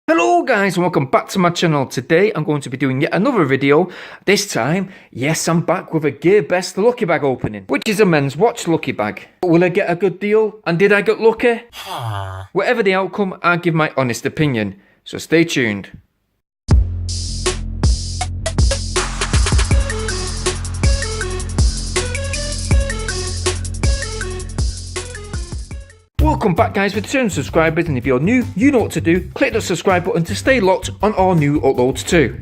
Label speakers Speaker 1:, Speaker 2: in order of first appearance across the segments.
Speaker 1: Hello guys and welcome back to my channel. Today I'm going to be doing yet another video. This time, yes, I'm back with a Gearbest Lucky Bag opening, which is a men's watch lucky bag. But will I get a good deal? And did I get lucky? Whatever the outcome, I'll give my honest opinion. So stay tuned. Welcome back guys, return subscribers, and if you're new, you know what to do. Click the subscribe button to stay locked on all new uploads too.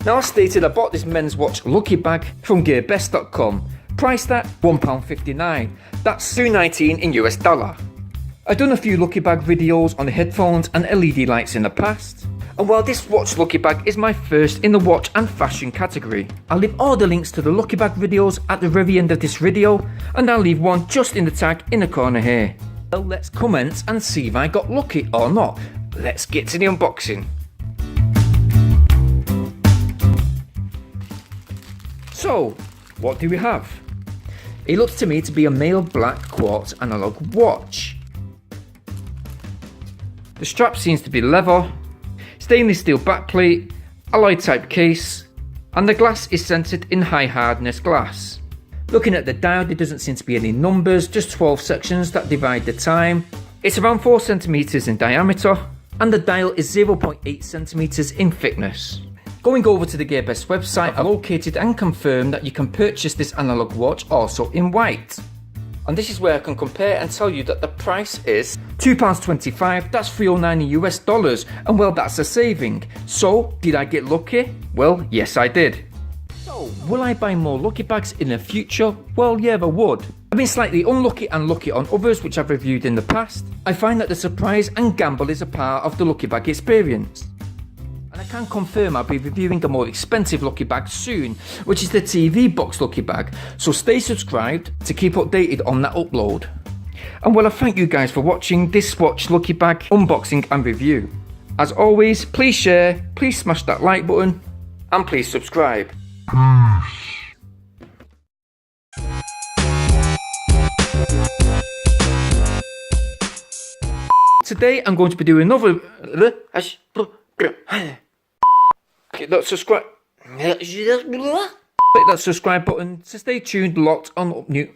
Speaker 1: Now, as stated, I bought this men's watch lucky bag from gearbest.com, priced at £1.59, that's $2.19 in US dollar. I've done a few lucky bag videos on the headphones and LED lights in the past, and while this watch lucky bag is my first in the watch and fashion category, I'll leave all the links to the lucky bag videos at the very end of this video, and I'll leave one just in the tag in the corner here. Well, let's commence and see if I got lucky or not. Let's get to the unboxing. So, what do we have? It looks to me to be a male black quartz analog watch. The strap seems to be leather, stainless steel backplate, alloy type case, and the glass is centered in high hardness glass. Looking at the dial, there doesn't seem to be any numbers, just 12 sections that divide the time. It's around 4 centimeters in diameter, and the dial is 0.8 centimeters in thickness. Going over to the Gearbest website, I located and confirmed that you can purchase this analog watch also in white. And this is where I can compare and tell you that the price is £2.25, that's $3.09 in US dollars, and well, that's a saving. So, did I get lucky? Well, yes I did. So, will I buy more lucky bags in the future? Well, yeah, I would. I've been slightly unlucky and lucky on others which I've reviewed in the past. I find that the surprise and gamble is a part of the lucky bag experience. And I can confirm I'll be reviewing a more expensive lucky bag soon, which is the TV box lucky bag, so stay subscribed to keep updated on that upload. And well, I thank you guys for watching this watch lucky bag unboxing and review. As always, please share, please smash that like button, and please subscribe. Today I'm going to be doing another click that subscribe button to stay tuned, locked on up new